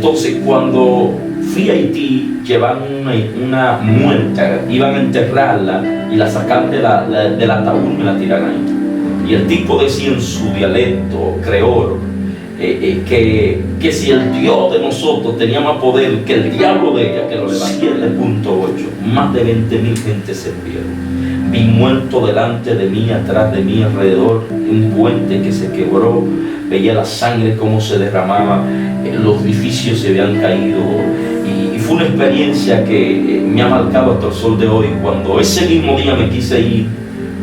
Entonces, cuando fui a Haití, llevaban una muerta, iban a enterrarla y la sacaban del ataúd y la tiraron ahí. Y el tipo decía en su dialecto creol que si el Dios de nosotros tenía más poder que el diablo de ella, que lo levantó. 7.8, más de 20.000 gente se perdieron. Vi muerto delante de mí, atrás de mí, alrededor, un puente que se quebró, veía la sangre cómo se derramaba, los edificios se habían caído, y fue una experiencia que me ha marcado hasta el sol de hoy. Cuando ese mismo día me quise ir,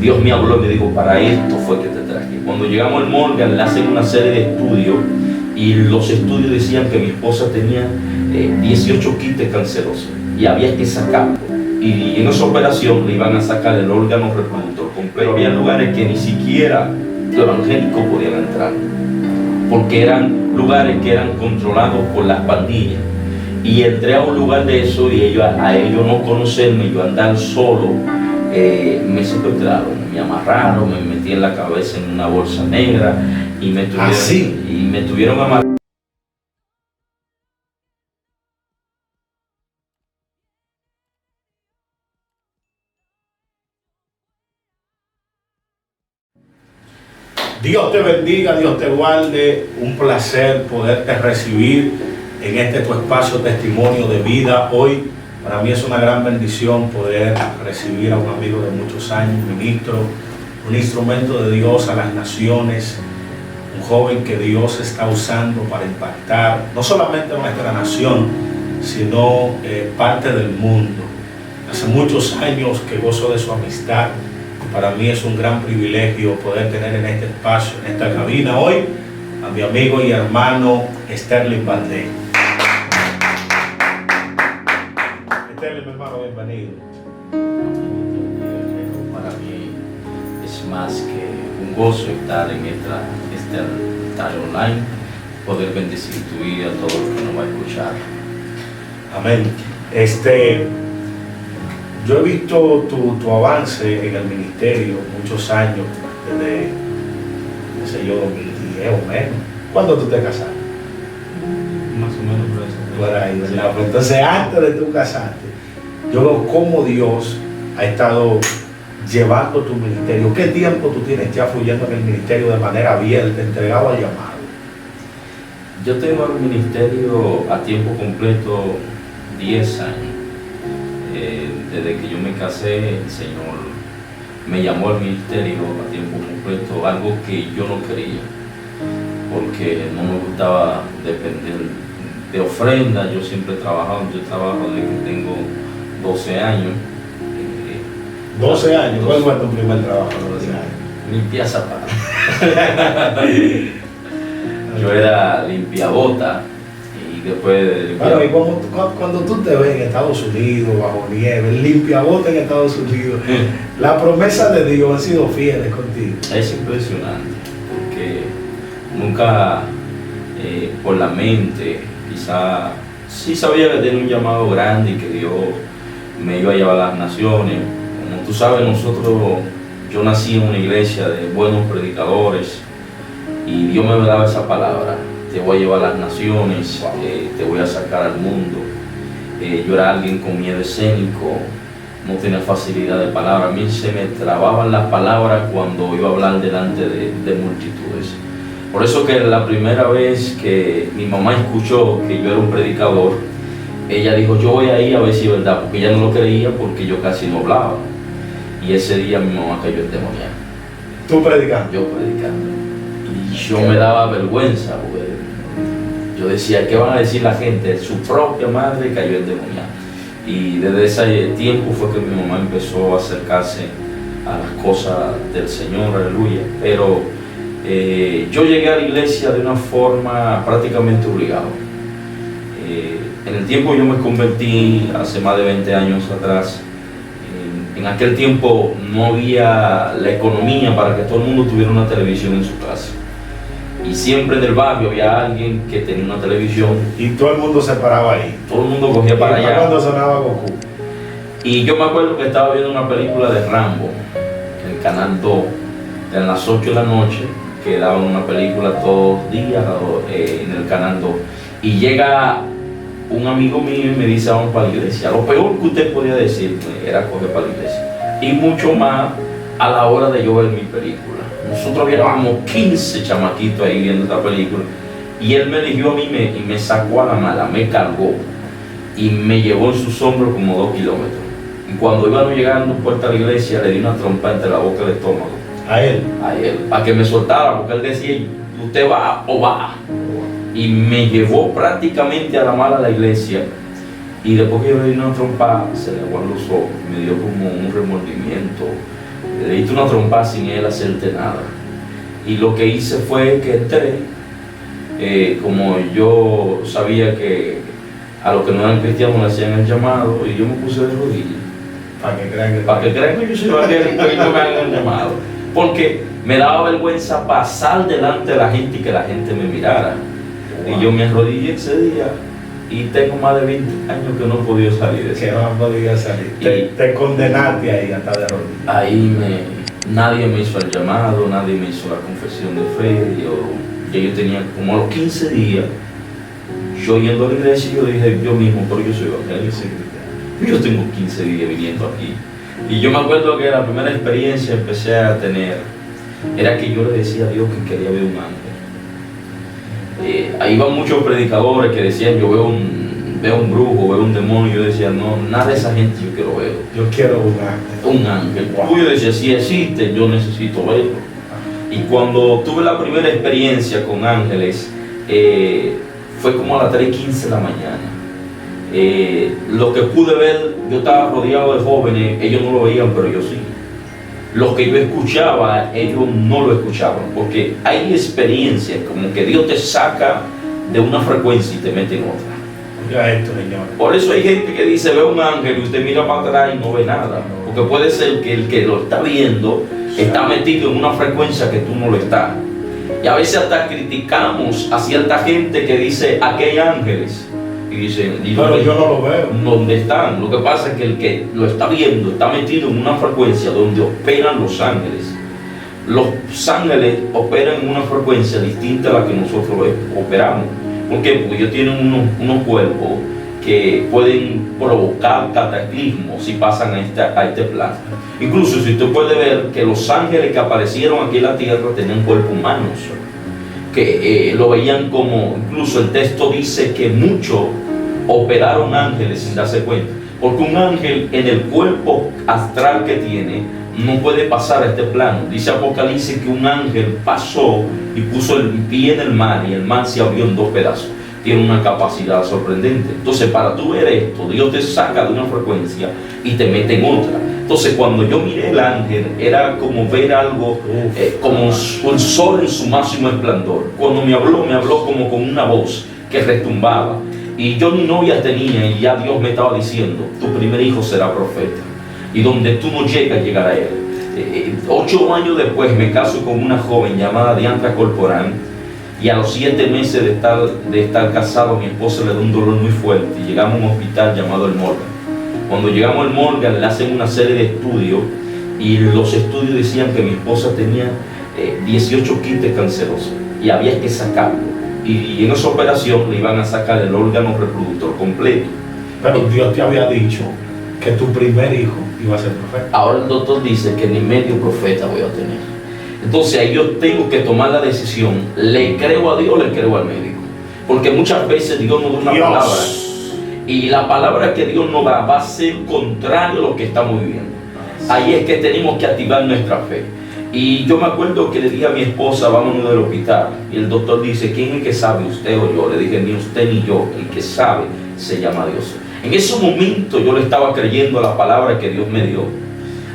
Dios me habló y me dijo, para esto fue que te traje. Cuando llegamos al Morgan, le hacen una serie de estudios, y los estudios decían que mi esposa tenía 18 quites cancerosos, y había que sacarlo. Y en esa operación le iban a sacar el órgano reproductor completo. Había lugares que ni siquiera los evangélicos podían entrar, porque eran lugares que eran controlados por las pandillas. Y entré a un lugar de eso, y a ellos no conocerme, yo andar solo, me secuestraron, me amarraron, me metí en la cabeza en una bolsa negra y me tuvieron amarrado. Dios te bendiga, Dios te guarde. Un placer poderte recibir en este tu espacio testimonio de vida. Hoy para mí es una gran bendición poder recibir a un amigo de muchos años, ministro, un instrumento de Dios a las naciones, un joven que Dios está usando para impactar no solamente nuestra nación, sino parte del mundo. Hace muchos años que gozo de su amistad. Para mí es un gran privilegio poder tener en este espacio, en esta cabina hoy, a mi amigo y hermano Sterling Valdés. Sterling, mi hermano, bienvenido. Para mí es más que un gozo estar en estar online, poder bendecir tu vida a todos los que nos va a escuchar. Amén. Yo he visto tu avance en el ministerio muchos años, desde, qué sé yo, 2010 o menos. ¿Cuándo tú te casaste? Más o menos por eso. Por ahí, ¿verdad? Pues entonces, antes de tú casarte, yo veo cómo Dios ha estado llevando tu ministerio. ¿Qué tiempo tú tienes ya fluyendo en el ministerio de manera abierta, entregado al llamado? Yo tengo el ministerio a tiempo completo 10 años. Desde que yo me casé, el Señor me llamó al ministerio a tiempo completo, algo que yo no quería, porque no me gustaba depender de ofrenda. Yo siempre he trabajado, yo trabajo desde que tengo 12 años. 12 años, ¿cuál fue tu primer trabajo a los 12 años? Limpiar zapatos. Yo era limpiabota. Y después de limpiar... Bueno, y cuando tú te ves en Estados Unidos, bajo nieve, limpiabota en Estados Unidos, la promesa de Dios ha sido fiel contigo. Es impresionante, porque nunca por la mente, quizá sí sabía que tenía un llamado grande y que Dios me iba a llevar a las naciones. Como tú sabes, yo nací en una iglesia de buenos predicadores, y Dios me daba esa palabra: te voy a llevar a las naciones, te voy a sacar al mundo. Yo era alguien con miedo escénico, no tenía facilidad de palabra. A mí se me trababan las palabras cuando iba a hablar delante de multitudes. Por eso que la primera vez que mi mamá escuchó que yo era un predicador, ella dijo, yo voy a ir a ver si es verdad, porque ella no lo creía, porque yo casi no hablaba. Y ese día mi mamá cayó endemoniada. ¿Tú predicando? Yo predicando. Y yo me daba vergüenza, porque yo decía, ¿qué van a decir la gente? Su propia madre cayó endemoniada. Y desde ese tiempo fue que mi mamá empezó a acercarse a las cosas del Señor, aleluya. Pero yo llegué a la iglesia de una forma prácticamente obligada. En el tiempo yo me convertí hace más de 20 años atrás. En aquel tiempo no había la economía para que todo el mundo tuviera una televisión en su casa. Y siempre en el barrio había alguien que tenía una televisión. Y todo el mundo se paraba ahí. Todo el mundo cogía para allá. Cuando sonaba Goku. Y yo me acuerdo que estaba viendo una película de Rambo en el Canal 2, en las 8 de la noche, que daban una película todos los días en el Canal 2. Y llega un amigo mío y me dice, vamos para la iglesia. Lo peor que usted podía decirme era coger para la iglesia. Y mucho más a la hora de yo ver mi película. Nosotros llevábamos 15 chamaquitos ahí viendo esta película. Y él me eligió a mí y me sacó a la mala, me cargó. Y me llevó en sus hombros como 2 kilómetros. Y cuando íbamos llegando puerta a la iglesia, le di una trompa entre la boca y el estómago. A él. A él, para que me soltara, porque él decía, usted va o va. Y me llevó prácticamente a la mala a la iglesia. Y después que yo le di una trompa, se le aguaron los ojos, me dio como un remordimiento. Le di una trompa sin él hacerte nada. Y lo que hice fue que entré, como yo sabía que a los que no eran cristianos le hacían el llamado, y yo me puse de rodillas. Para que crean que yo soy evangélico y no me hagan el llamado. Porque me daba vergüenza pasar delante de la gente y que la gente me mirara. Wow. Y yo me arrodillé ese día y tengo más de 20 años que no he podido salir de eso. Que no has podido salir. Te condenaste ahí hasta de rodillas. Ahí nadie me hizo el llamado, nadie me hizo la confesión de fe. Yo tenía como a los 15 días, yo yendo a la iglesia, yo dije yo mismo, pero yo soy evangélico. Yo tengo 15 días viniendo aquí. Y yo me acuerdo que la primera experiencia que empecé a tener era que yo le decía a Dios que quería ver un ángel. Ahí van muchos predicadores que decían yo veo un brujo, veo un demonio. Yo decía no, nada de esa gente yo quiero ver. Yo quiero un ángel. Un ángel. Wow. Yo decía si existe, yo necesito verlo. Y cuando tuve la primera experiencia con ángeles, fue como a las 3:15 de la mañana. Lo que pude ver, yo estaba rodeado de jóvenes, ellos no lo veían, pero yo sí. Lo que yo escuchaba, ellos no lo escuchaban, porque hay experiencias como que Dios te saca de una frecuencia y te mete en otra. Oiga esto, señor. Por eso hay gente que dice, ve un ángel y usted mira para atrás y no ve nada, porque puede ser que el que lo está viendo está metido en una frecuencia que tú no lo estás. Y a veces hasta criticamos a cierta gente que dice, aquí hay ángeles. Y dicen, pero yo no lo veo. ¿Dónde están? Lo que pasa es que el que lo está viendo está metido en una frecuencia donde operan los ángeles. Los ángeles operan en una frecuencia distinta a la que nosotros operamos. ¿Por qué? Porque ellos tienen unos cuerpos que pueden provocar cataclismos si pasan a este plano. Incluso si usted puede ver que los ángeles que aparecieron aquí en la tierra tenían cuerpos humanos, que lo veían como, incluso el texto dice que muchos operaron ángeles sin darse cuenta, porque un ángel en el cuerpo astral que tiene no puede pasar a este plano. Dice Apocalipsis que un ángel pasó y puso el pie en el mar y el mar se abrió en 2 pedazos. Tiene una capacidad sorprendente. Entonces, para tú ver esto, Dios te saca de una frecuencia y te mete en otra. Entonces, cuando yo miré el ángel, era como ver algo, como el sol en su máximo esplendor. Cuando me habló como con una voz que retumbaba. Y yo ni novia tenía y ya Dios me estaba diciendo, tu primer hijo será profeta. Y donde tú no llegas, llegará él. 8 años después me caso con una joven llamada Diantra Corporán. Y a los 7 meses de estar casado, mi esposa le da un dolor muy fuerte y llegamos a un hospital llamado el Morgan. Cuando llegamos al Morgan le hacen una serie de estudios y los estudios decían que mi esposa tenía 18 quistes cancerosos y había que sacarlo. Y en esa operación le iban a sacar el órgano reproductor completo. Pero Dios te había dicho que tu primer hijo iba a ser profeta. Ahora el doctor dice que ni medio profeta voy a tener. Entonces ahí yo tengo que tomar la decisión, ¿le creo a Dios o le creo al médico? Porque muchas veces Dios nos da una palabra y la palabra que Dios nos da va a ser contrario a lo que estamos viviendo. Ahí es que tenemos que activar nuestra fe. Y yo me acuerdo que le dije a mi esposa, vámonos del hospital, y el doctor dice, ¿quién es el que sabe, usted o yo? Le dije, ni usted ni yo, el que sabe se llama Dios. En ese momento yo le estaba creyendo a la palabra que Dios me dio.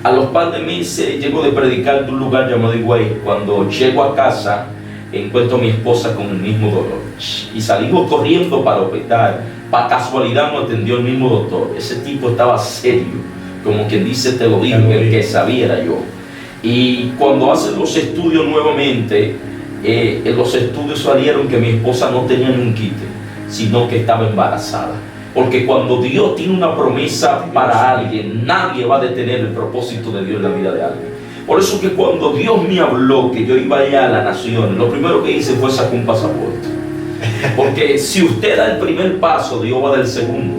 A los par de meses llego de predicar de un lugar llamado Higüey. Cuando llego a casa encuentro a mi esposa con el mismo dolor y salimos corriendo para el hospital. Para casualidad no atendió el mismo doctor. Ese tipo estaba serio, como quien dice te lo digo, el que sabía era yo. Y cuando hacen los estudios nuevamente, en los estudios salieron que mi esposa no tenía ni un quiste, sino que estaba embarazada. Porque cuando Dios tiene una promesa para alguien, nadie va a detener el propósito de Dios en la vida de alguien. Por eso que cuando Dios me habló que yo iba allá a la nación, lo primero que hice fue sacar un pasaporte. Porque si usted da el primer paso, Dios va a dar el segundo.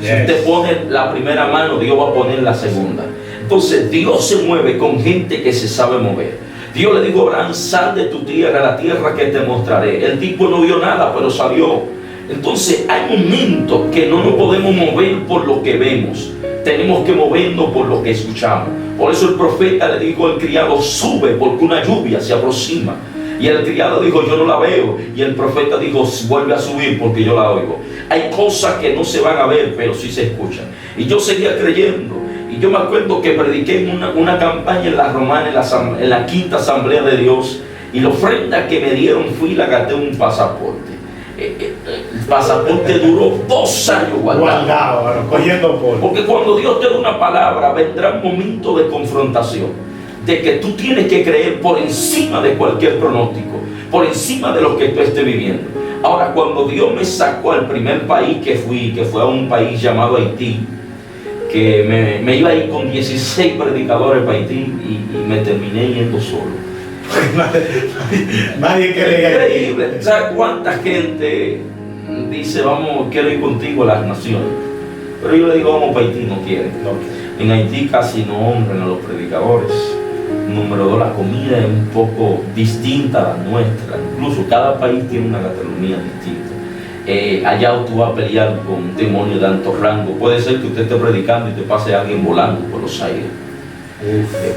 Si usted pone la primera mano, Dios va a poner la segunda. Entonces Dios se mueve con gente que se sabe mover. Dios le dijo a Abraham: sal de tu tierra, la tierra que te mostraré. El tipo no vio nada, pero salió. Entonces hay momentos que no nos podemos mover por lo que vemos. Tenemos que movernos por lo que escuchamos. Por eso el profeta le dijo al criado: sube, porque una lluvia se aproxima. Y el criado dijo: yo no la veo. Y el profeta dijo: vuelve a subir, porque yo la oigo. Hay cosas que no se van a ver, pero sí se escuchan. Y yo seguía creyendo. Y yo me acuerdo que prediqué en una campaña en la Romana, en la quinta asamblea de Dios. Y la ofrenda que me dieron fui y la gasté en un pasaporte. El pasaporte duró 2 años guardado, cogiendo polvo. porque cuando Dios te da una palabra, vendrá un momento de confrontación, de que tú tienes que creer por encima de cualquier pronóstico, por encima de lo que tú estés viviendo. Ahora, cuando Dios me sacó al primer país que fui, que fue a un país llamado Haití, que me iba a ir con 16 predicadores para Haití, y me terminé yendo solo. Nadie quiere ir. Increíble. ¿Sabes cuánta gente dice: vamos, quiero ir contigo a las naciones? Pero yo le digo: vamos para Haití, no quieren. En Haití casi no honran a los predicadores. Número 2, la comida es un poco distinta a la nuestra. Incluso cada país tiene una gastronomía distinta. Allá tú vas a pelear con un demonio de alto rango. Puede ser que usted esté predicando y te pase alguien volando por los aires.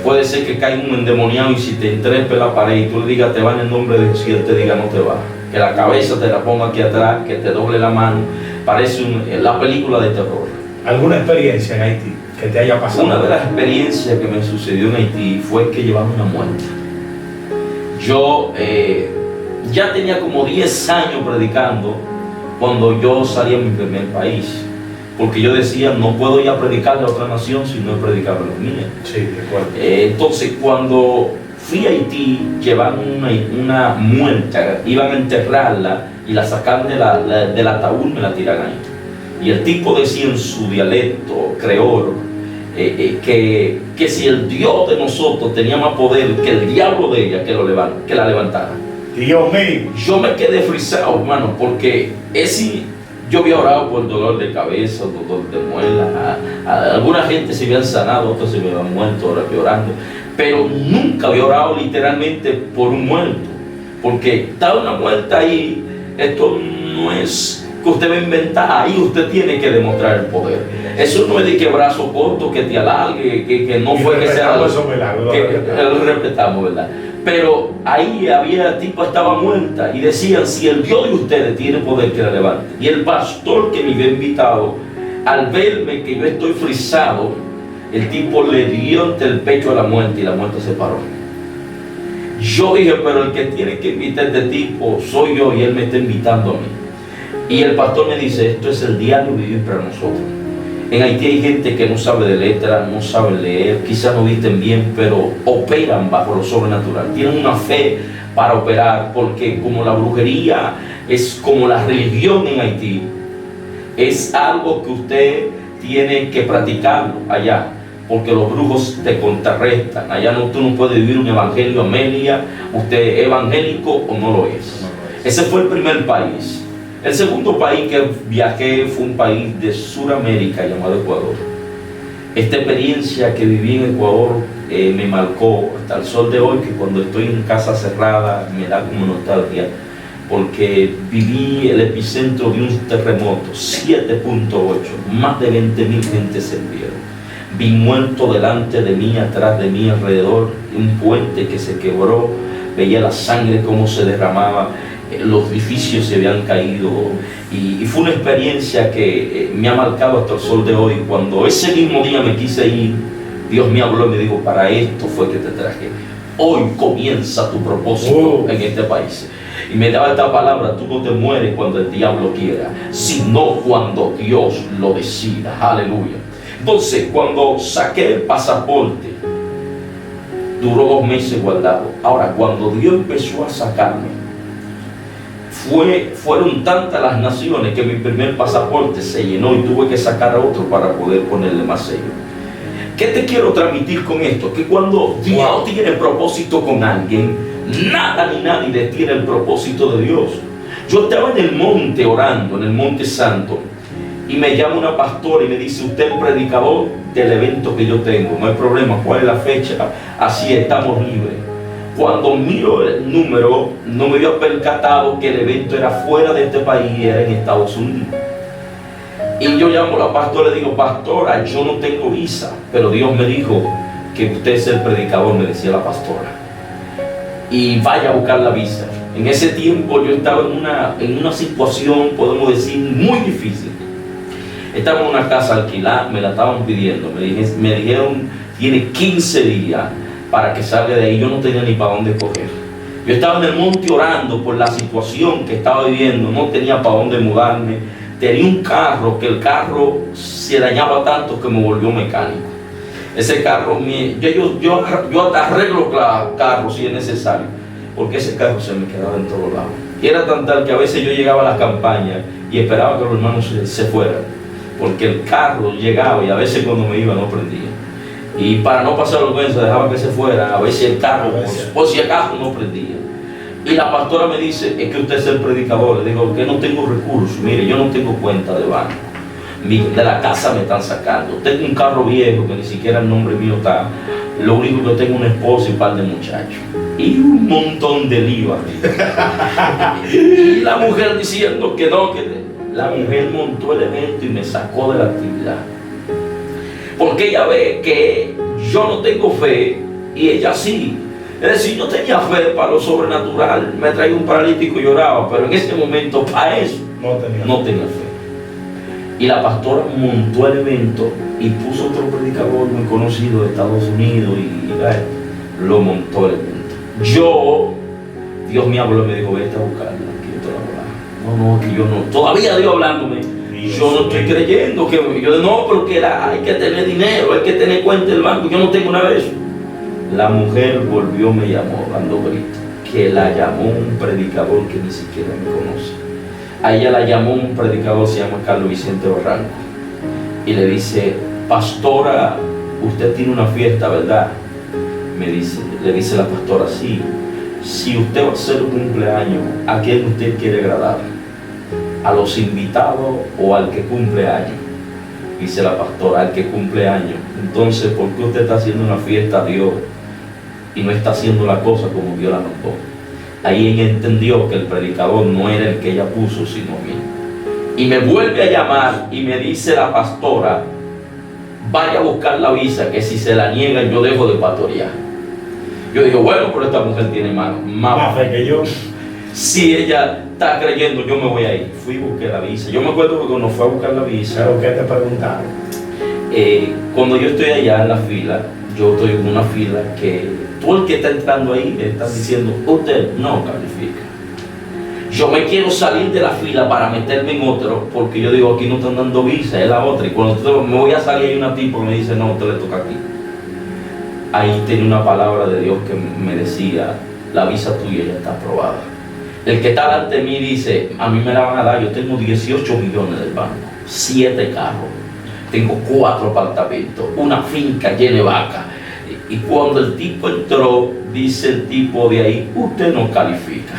Puede ser que caiga un endemoniado y si te entrepe la pared y tú le digas: te va en el nombre de Jesús, y él te diga: no te va. Que la cabeza te la ponga aquí atrás, que te doble la mano. Parece la película de terror. ¿Alguna experiencia en Haití que te haya pasado? Una de las experiencias que me sucedió en Haití fue que llevaba una muerte. Yo ya tenía como 10 años predicando cuando yo salí a mi primer país. Porque yo decía: no puedo ir a predicarle a otra nación si no he predicado a los míos. Sí, de acuerdo. Entonces, cuando fui a Haití, llevaban una muerta, iban a enterrarla y la sacaban del ataúd y me la tiraron ahí. Y el tipo decía en su dialecto creol que si el Dios de nosotros tenía más poder que el diablo de ella, que la levantara. Dios mío. Yo me quedé frisado, hermano, porque yo había orado por dolor de cabeza, dolor de muela. Alguna gente se habían sanado, otros se habían muerto orando. Pero nunca había orado literalmente por un muerto. Porque estaba una muerta ahí. Esto no es que usted va a inventar. Ahí usted tiene que demostrar el poder. Eso no es de que brazo corto, que te alargue, que no fue que sea algo. Lo respetamos, ¿verdad? Pero ahí había tipo, estaba muerta, y decían: si el Dios de ustedes tiene poder, que la levante. Y el pastor que me había invitado, al verme que yo estoy frisado, el tipo le dio ante el pecho a la muerte y la muerte se paró. Yo dije: pero el que tiene que invitar a este tipo soy yo, y él me está invitando a mí. Y el pastor me dice: esto es el diario vivir para nosotros. En Haití hay gente que no sabe de letras, no sabe leer, quizás no visten bien, pero operan bajo lo sobrenatural. Tienen una fe para operar, porque como la brujería es como la religión en Haití, es algo que usted tiene que practicarlo allá, porque los brujos te contrarrestan. Allá tú no puedes vivir un evangelio a media, usted es evangélico o no lo es. Ese fue el primer país. El segundo país que viajé fue un país de Sudamérica llamado Ecuador. Esta experiencia que viví en Ecuador me marcó hasta el sol de hoy, que cuando estoy en casa cerrada me da como nostalgia, porque viví el epicentro de un terremoto, 7.8, más de 20,000 gente se murieron. Vi muertos delante de mí, atrás de mí, alrededor, un puente que se quebró, veía la sangre cómo se derramaba, los edificios se habían caído, y fue una experiencia que me ha marcado hasta el sol de hoy. Cuando ese mismo día me quise ir, Dios me habló y me dijo: para esto fue que te traje. Hoy comienza tu propósito en este país. Y me daba esta palabra: tú no te mueres cuando el diablo quiera, sino cuando Dios lo decida. Aleluya. Entonces, cuando saqué el pasaporte, duró 2 meses guardado. Ahora, cuando Dios empezó a sacarme, fueron tantas las naciones que mi primer pasaporte se llenó y tuve que sacar a otro para poder ponerle más sello. ¿Qué te quiero transmitir con esto? Que cuando Dios tiene propósito con alguien, nada ni nadie detiene el propósito de Dios. Yo estaba en el monte orando, en el Monte Santo, y me llama una pastora y me dice: usted es el predicador del evento que yo tengo. No hay problema, ¿cuál es la fecha? Así estamos libres. Cuando miro el número, no me había percatado que el evento era fuera de este país y era en Estados Unidos. Y yo llamo a la pastora y le digo: pastora, yo no tengo visa, pero Dios me dijo que usted es el predicador, me decía la pastora, y vaya a buscar la visa. En ese tiempo yo estaba en una situación, podemos decir, muy difícil. Estaba en una casa alquilada, me la estaban pidiendo, me dijeron: tiene 15 días para que salga de ahí. Yo no tenía ni para dónde coger. Yo estaba en el monte orando por la situación que estaba viviendo, no tenía para dónde mudarme. Tenía un carro, que el carro se dañaba tanto que me volvió mecánico. Ese carro, yo hasta arreglo carro si es necesario, porque ese carro se me quedaba en todos lados. Y era tan tal que a veces yo llegaba a las campañas y esperaba que los hermanos se fueran, porque el carro llegaba y a veces cuando me iba no prendía. Y para no pasar vergüenza dejaba que se fuera, a veces el carro, por si acaso, no prendía. Y la pastora me dice: es que usted es el predicador. Le digo: que no tengo recursos, mire, yo no tengo cuenta de banco, de la casa me están sacando, tengo un carro viejo que ni siquiera el nombre mío está, lo único que tengo es una esposa y un par de muchachos, y un montón de lío arriba. Y la mujer diciendo que no, la mujer montó el evento y me sacó de la actividad, porque ella ve que yo no tengo fe y ella sí. Es decir, yo tenía fe para lo sobrenatural, me traía un paralítico y lloraba, pero en ese momento para eso no tenía fe. Y la pastora montó el evento y puso otro predicador muy conocido de Estados Unidos y lo montó el evento. Dios me habló y me dijo: vete a buscarla, que yo te la voy a dar. No, que yo no, todavía Dios hablándome, yo no estoy creyendo, pero que hay que tener dinero, hay que tener cuenta del banco, yo no tengo nada de eso. La mujer volvió, me llamó dando gritos, que la llamó un predicador que ni siquiera me conoce. A ella la llamó un predicador, se llama Carlos Vicente Barranco, y le dice: pastora, usted tiene una fiesta, ¿verdad? Le dice la pastora: sí. Si usted va a hacer un cumpleaños, ¿a quién usted quiere agradar? ¿A los invitados o al que cumple años? Dice la pastora: al que cumple años. Entonces, ¿por qué usted está haciendo una fiesta a Dios y no está haciendo la cosa como Dios la mandó? Ahí ella entendió que el predicador no era el que ella puso, sino bien. Y me vuelve a llamar y me dice la pastora: vaya a buscar la visa, que si se la niegan yo dejo de pastorear. Yo digo: bueno, pero esta mujer tiene más fe que yo. Si ella está creyendo, yo me voy a ir. Fui y busqué la visa. Yo me acuerdo que cuando fue a buscar la visa, ¿pero qué te preguntaron? Cuando yo estoy allá en la fila, yo estoy en una fila que todo el que está entrando ahí le está diciendo: usted no califica. Yo me quiero salir de la fila para meterme en otro, porque yo digo: aquí no están dando visa, es la otra. Y cuando me voy a salir, hay una tipo que me dice: no, usted le toca aquí. Ahí tenía una palabra de Dios que me decía: la visa tuya ya está aprobada. El que está delante de mí dice: a mí me la van a dar, yo tengo 18 millones del banco, 7 carros, tengo 4 apartamentos, una finca llena de vacas. Y cuando el tipo entró, dice el tipo de ahí: usted no califica.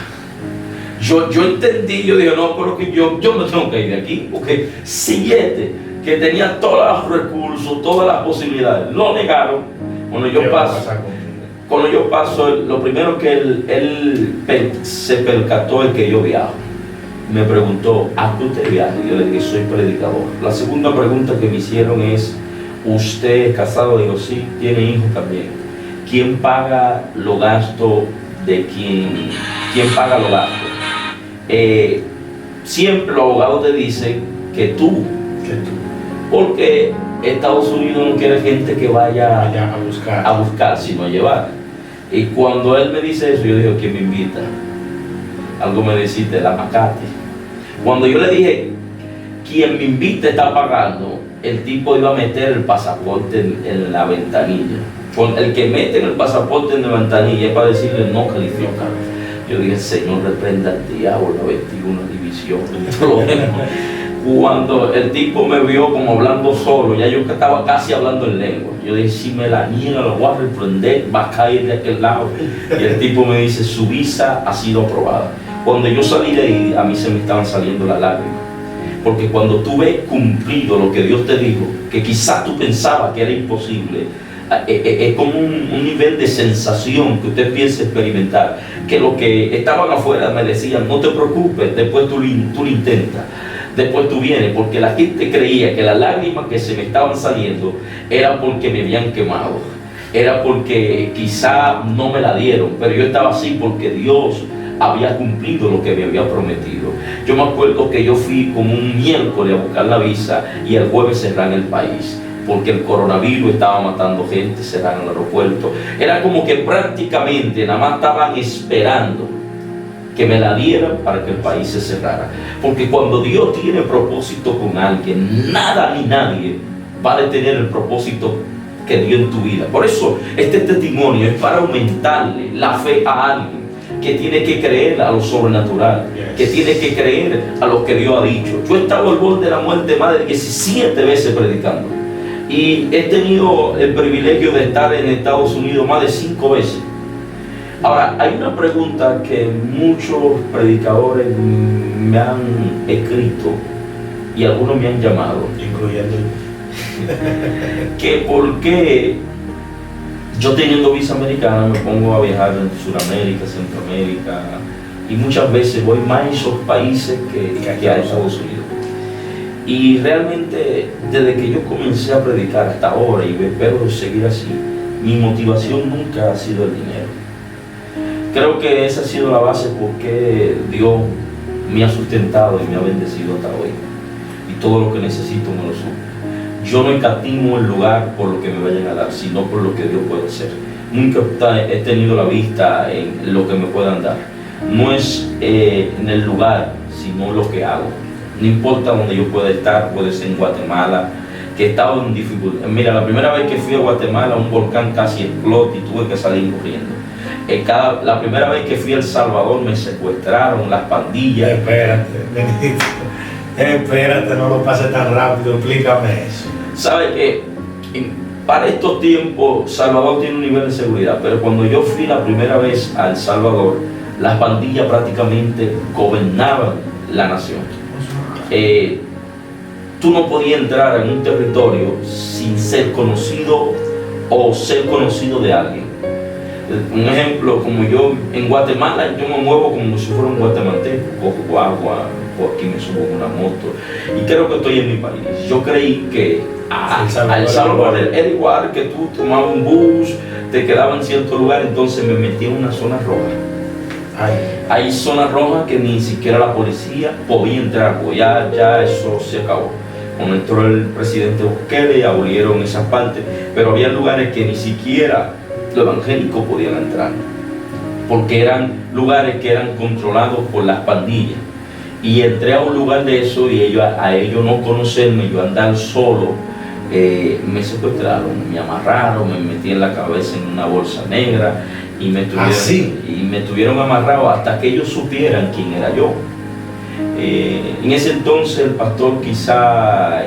Yo entendí, yo dije: no, pero que yo me tengo que ir de aquí, porque 7 que tenía todos los recursos, todas las posibilidades, lo negaron. Cuando yo paso, lo primero que él se percató es que yo viajo. Me preguntó: ¿a qué usted viaja? Y yo le dije: soy predicador. La segunda pregunta que me hicieron es: ¿usted es casado? Digo: sí. ¿Tiene hijos? También. ¿Quién paga los gastos de quién paga los gastos? Siempre los abogados te dicen que tú. Porque Estados Unidos no quiere gente que vaya a buscar, sino a llevar. Y cuando él me dice eso, yo digo: ¿quién me invita? Algo me deciste, la macate. Cuando yo le dije: quien me invita está pagando, el tipo iba a meter el pasaporte en la ventanilla. El que mete el pasaporte en la ventanilla es para decirle: no califica. Yo dije: Señor, reprenda al diablo, la 21 división del problema. Cuando el tipo me vio como hablando solo, ya yo estaba casi hablando en lengua. Yo dije: si me la niega, lo voy a reprender, va a caer de aquel lado. Y el tipo me dice: su visa ha sido aprobada. Cuando yo salí de ahí, a mí se me estaban saliendo las lágrimas. Porque cuando tú ves cumplido lo que Dios te dijo, que quizás tú pensabas que era imposible, es como un nivel de sensación que usted piensa experimentar, que los que estaban afuera me decían, no te preocupes, después tú lo intentas, después tú vienes, porque la gente creía que las lágrimas que se me estaban saliendo era porque me habían quemado, era porque quizá no me la dieron, pero yo estaba así porque Dios había cumplido lo que me había prometido. Yo me acuerdo que yo fui como un miércoles a buscar la visa y el jueves cerraron el país, porque el coronavirus estaba matando gente, cerraron el aeropuerto. Era como que prácticamente nada más estaban esperando que me la dieran para que el país se cerrara. Porque cuando Dios tiene propósito con alguien, nada ni nadie va a detener el propósito que dio en tu vida. Por eso este testimonio es para aumentarle la fe a alguien que tiene que creer a lo sobrenatural, que tiene que creer a lo que Dios ha dicho. Yo he estado al borde de la muerte más de 17 veces predicando y he tenido el privilegio de estar en Estados Unidos más de 5 veces. Ahora, hay una pregunta que muchos predicadores me han escrito y algunos me han llamado, incluyendo que por qué yo teniendo visa americana me pongo a viajar en Sudamérica, Centroamérica, y muchas veces voy más a esos países que a Estados Unidos. Y realmente desde que yo comencé a predicar hasta ahora, y espero seguir así, mi motivación nunca ha sido el dinero. Creo que esa ha sido la base porque Dios me ha sustentado y me ha bendecido hasta hoy, y todo lo que necesito me lo suple. Yo no escatimo el lugar por lo que me vayan a dar, sino por lo que Dios puede hacer. Nunca he tenido la vista en lo que me puedan dar. No es en el lugar, sino lo que hago. No importa donde yo pueda estar, puede ser en Guatemala, que he estado en dificultad. Mira, la primera vez que fui a Guatemala, un volcán casi explotó y tuve que salir corriendo. La primera vez que fui a El Salvador me secuestraron las pandillas. Espérate, Benedito. Espérate, no lo pases tan rápido, explícame eso. Sabe que para estos tiempos Salvador tiene un nivel de seguridad, pero cuando yo fui la primera vez a El Salvador, las pandillas prácticamente gobernaban la nación. Tú no podías entrar en un territorio sin ser conocido o ser conocido de alguien. Un ejemplo, como yo en Guatemala, yo me muevo como si fuera un guatemalteco, cojo agua, o aquí me subo en una moto y creo que estoy en mi país. Yo creí que El Salvador era igual, que tú tomabas un bus, te quedabas en cierto lugar, entonces me metí en una zona roja. Hay zonas rojas que ni siquiera la policía podía entrar, pues ya eso se acabó. Cuando entró el presidente Bukele, abolieron esas partes, pero había lugares que ni siquiera los evangélicos podían entrar, porque eran lugares que eran controlados por las pandillas. Y entré a un lugar de eso y a ellos no conocerme, yo andar solo, me secuestraron, me amarraron, me metí en la cabeza en una bolsa negra y me tuvieron amarrado hasta que ellos supieran quién era yo. En ese entonces el pastor quizá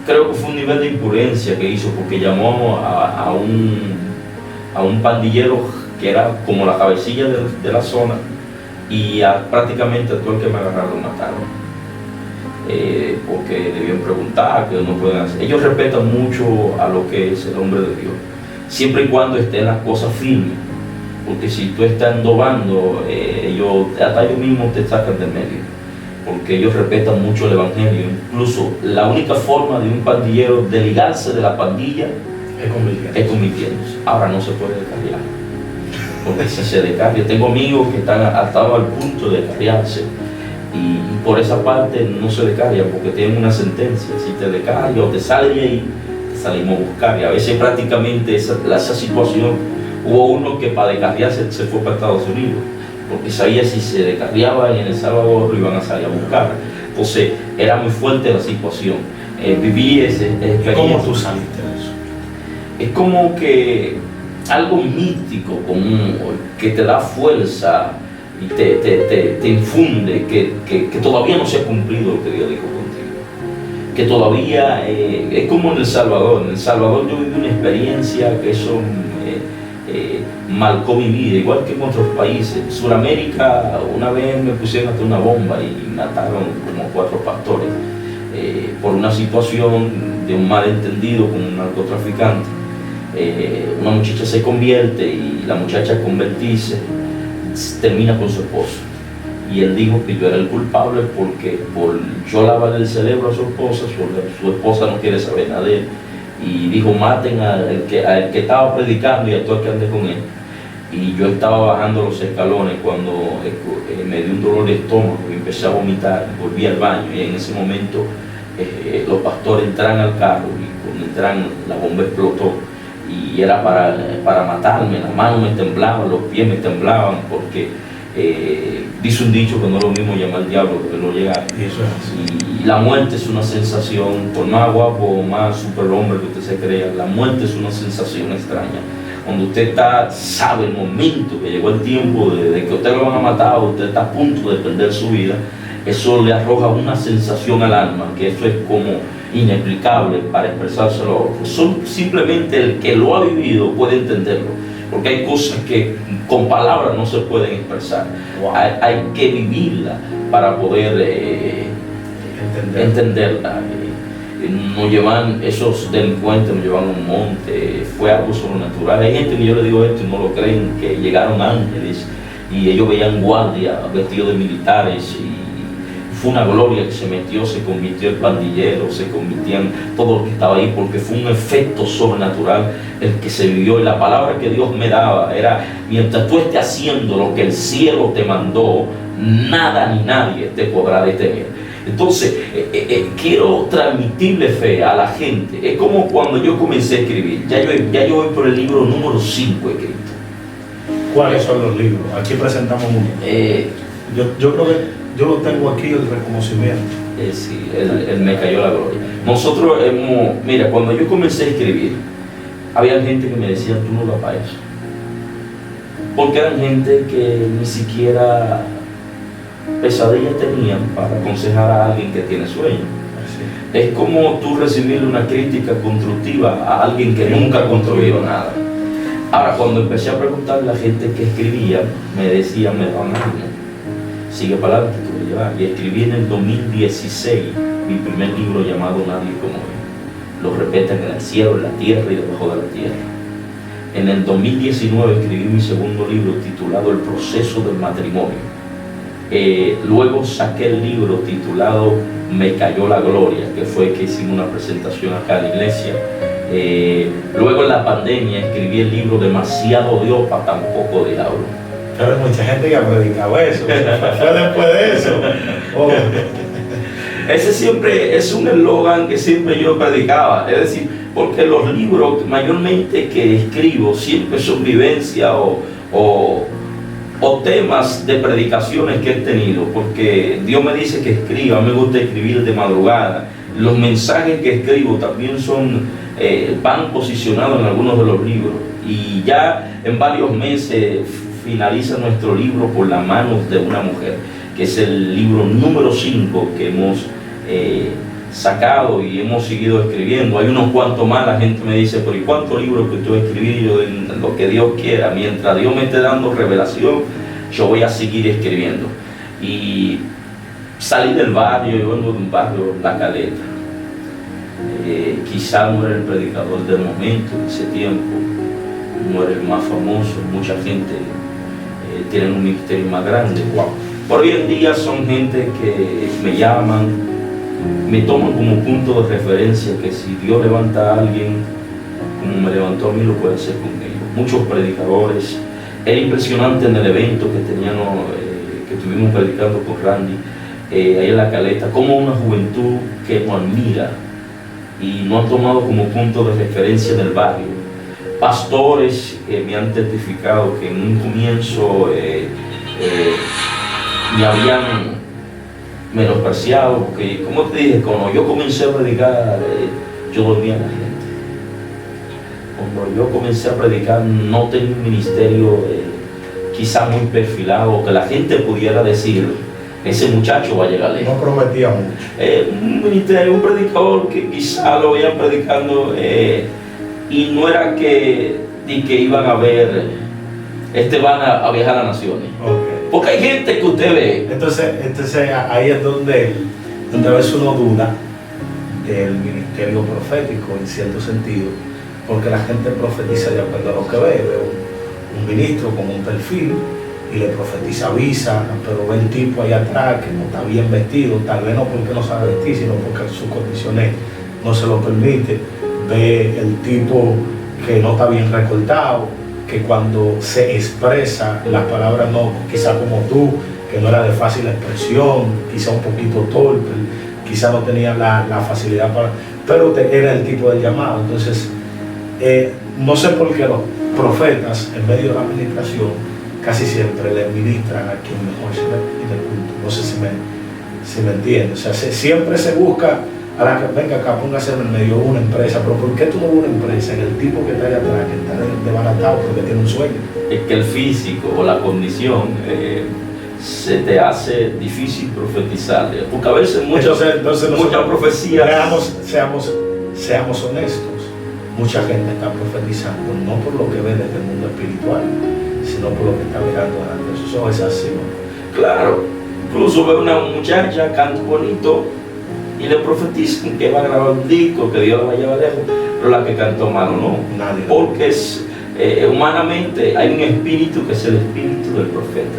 creo que fue un nivel de imprudencia que hizo, porque llamó a un pandillero que era como la cabecilla de la zona, y prácticamente a todo el que me agarraron lo mataron, porque debían preguntar, que no pueden hacer. Ellos respetan mucho a lo que es el hombre de Dios, siempre y cuando estén las cosas firmes, porque si tú estás endobando, hasta ellos mismos te sacan del medio, porque ellos respetan mucho el evangelio. Incluso la única forma de un pandillero de ligarse de la pandilla es convirtiéndose. Ahora no se puede descarriar, porque si se descarria, tengo amigos que están atados al punto de descarriarse, y por esa parte no se descarria porque tienen una sentencia. Si te descarria o te sale de ahí, te salimos a buscar. Y a veces prácticamente esa situación, hubo uno que para descarriarse se fue para Estados Unidos, porque sabía si se descarriaba en El Salvador lo iban a salir a buscar. Entonces era muy fuerte la situación. Viví esa experiencia. ¿Cómo tú saliste de eso? Es como que algo místico, que te da fuerza y te infunde que todavía no se ha cumplido lo que Dios dijo contigo, que todavía es como en El Salvador. En El Salvador yo viví una experiencia que son marcó mi vida, igual que en otros países. En Sudamérica una vez me pusieron hasta una bomba y mataron como 4 pastores por una situación de un malentendido con un narcotraficante. Una muchacha se convierte y la muchacha al convertirse termina con su esposo. Y él dijo que yo era el culpable porque por yo lavarle el cerebro a su esposa no quiere saber nada de él. Y dijo, maten al que estaba predicando y a todo el que ande con él. Y yo estaba bajando los escalones cuando me dio un dolor de estómago y empecé a vomitar, volví al baño y en ese momento los pastores entraron al carro y cuando entraron la bomba explotó y era para matarme. Las manos me temblaban, los pies me temblaban porque dice un dicho que no es lo mismo llamar al diablo que no llegar. Y eso es así. Y la muerte es una sensación, por más guapo o más superhombre que usted se crea, la muerte es una sensación extraña. Cuando usted sabe el momento que llegó el tiempo de que usted lo van a matar, usted está a punto de perder su vida, eso le arroja una sensación al alma, que eso es como inexplicable para expresárselo a otros. Simplemente el que lo ha vivido puede entenderlo, porque hay cosas que con palabras no se pueden expresar. Wow. Hay que vivirla para poder entenderla. Esos delincuentes nos llevan a un monte, fue algo sobrenatural. Hay gente que yo le digo esto y no lo creen, que llegaron ángeles y ellos veían guardias vestidos de militares y fue una gloria que se metió, se convirtió en pandillero, se convirtían todo lo que estaba ahí, porque fue un efecto sobrenatural el que se vivió. Y la palabra que Dios me daba era, mientras tú estés haciendo lo que el cielo te mandó, nada ni nadie te podrá detener. Entonces, quiero transmitirle fe a la gente. Es como cuando yo comencé a escribir. Ya yo voy por el libro número 5 escrito. ¿Cuáles son los libros? Aquí presentamos uno. Yo creo que yo lo tengo aquí, el reconocimiento. Sí, el Me Cayó la Gloria. Nosotros mira, cuando yo comencé a escribir, había gente que me decía, tú no vas para eso. Porque eran gente que ni siquiera pesadillas tenían para aconsejar a alguien que tiene sueño. Así. Es como tú recibirle una crítica constructiva a alguien que nunca construyó nada. Ahora, cuando empecé a preguntarle a la gente que escribía, me decían, me daban ánimo, sigue para adelante, tú lo llevas. Y escribí en el 2016 mi primer libro llamado Nadie como él. Lo repeten en el cielo, en la tierra y debajo de la tierra. En el 2019 escribí mi segundo libro titulado El proceso del matrimonio. Luego saqué el libro titulado Me Cayó la Gloria, que fue que hicimos una presentación acá en la iglesia. Luego en la pandemia escribí el libro Demasiado Dios para tan poco diablo. Pero hay mucha gente que ha predicado eso. Fue después de eso. Oh. Ese siempre es un eslogan que siempre yo predicaba. Es decir, porque los libros mayormente que escribo siempre son vivencias o temas de predicaciones que he tenido, porque Dios me dice que escriba. Me gusta escribir de madrugada. Los mensajes que escribo también van posicionados en algunos de los libros, y ya en varios meses finaliza nuestro libro Por las manos de una mujer, que es el libro número 5 que hemos sacado y hemos seguido escribiendo. Hay unos cuantos más. La gente me dice, pero ¿y cuántos libros que tú has escrito? En lo que Dios quiera, mientras Dios me esté dando revelación, yo voy a seguir escribiendo. Y salí del barrio, yo vengo de un barrio, La Caleta. Quizá no era el predicador del momento en ese tiempo, no era el más famoso, mucha gente tiene un ministerio más grande. Wow. Por hoy en día son gente que me llaman, me toman como punto de referencia, que si Dios levanta a alguien como me levantó a mí, lo puede hacer conmigo. Muchos predicadores. Era impresionante en el evento que estuvimos predicando con Randy, ahí en La Caleta, como una juventud que nos admira y nos han tomado como punto de referencia del barrio. Pastores que me han testificado que en un comienzo me habían menospreciado, porque, como te dije, cuando yo comencé a predicar, yo dormía en la gente. Cuando yo comencé a predicar, no tenía un ministerio quizá muy perfilado, que la gente pudiera decir, ese muchacho va a llegar lejos. No prometía mucho. Un ministerio, un predicador que quizá lo veían predicando, y no era que iban a ver van a viajar a naciones. Ok. Porque hay gente que usted ve. Entonces ahí es donde a veces uno duda del ministerio profético en cierto sentido, porque la gente profetiza de acuerdo a lo que ve un ministro con un perfil y le profetiza visa, pero ve el tipo ahí atrás que no está bien vestido, tal vez no porque no sabe vestir, sino porque sus condiciones no se lo permite. Ve el tipo que no está bien recortado, que cuando se expresa las palabras no, quizá como tú, que no era de fácil expresión, quizá un poquito torpe, quizá no tenía la facilidad para, pero era el tipo de llamado. Entonces, no sé por qué los profetas en medio de la administración casi siempre le ministran a quien mejor se ve en el culto. No sé si me entiende. O sea, siempre se busca a la que venga acá, póngase en el medio de una empresa. Pero ¿por qué tú no ves una empresa en el tipo que está ahí atrás, que está desbaratado porque tiene un sueño? Es que el físico o la condición se te hace difícil profetizar. Porque a veces muchas profecías. Seamos honestos. Mucha gente está profetizando no por lo que ve desde el mundo espiritual, sino por lo que está mirando delante de sus ojos. Es así, ¿no? Claro, incluso ve una muchacha, canta bonito y le profetizan que va a grabar un disco, que Dios la va a llevar lejos, pero la que cantó malo no. Nadie. Porque humanamente hay un espíritu que es el espíritu del profeta.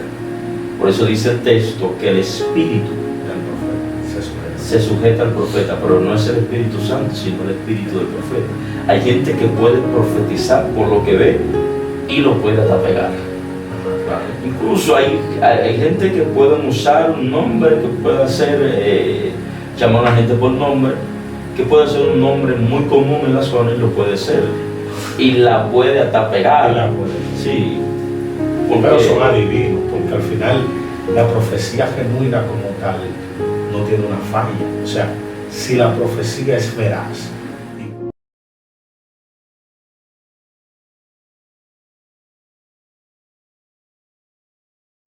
Por eso dice el texto que el espíritu del profeta se sujeta al profeta, pero no es el Espíritu Santo, sino el espíritu del profeta. Hay gente que puede profetizar por lo que ve y lo puede hasta pegar. Incluso hay gente que pueden usar un nombre que pueda ser, llamar a la gente por nombre, que puede ser un nombre muy común en la zona y lo puede ser. Y la puede hasta pegar. Sí. Pero son adivinos, porque al final la profecía genuina como tal no tiene una falla. O sea, si la profecía es veraz,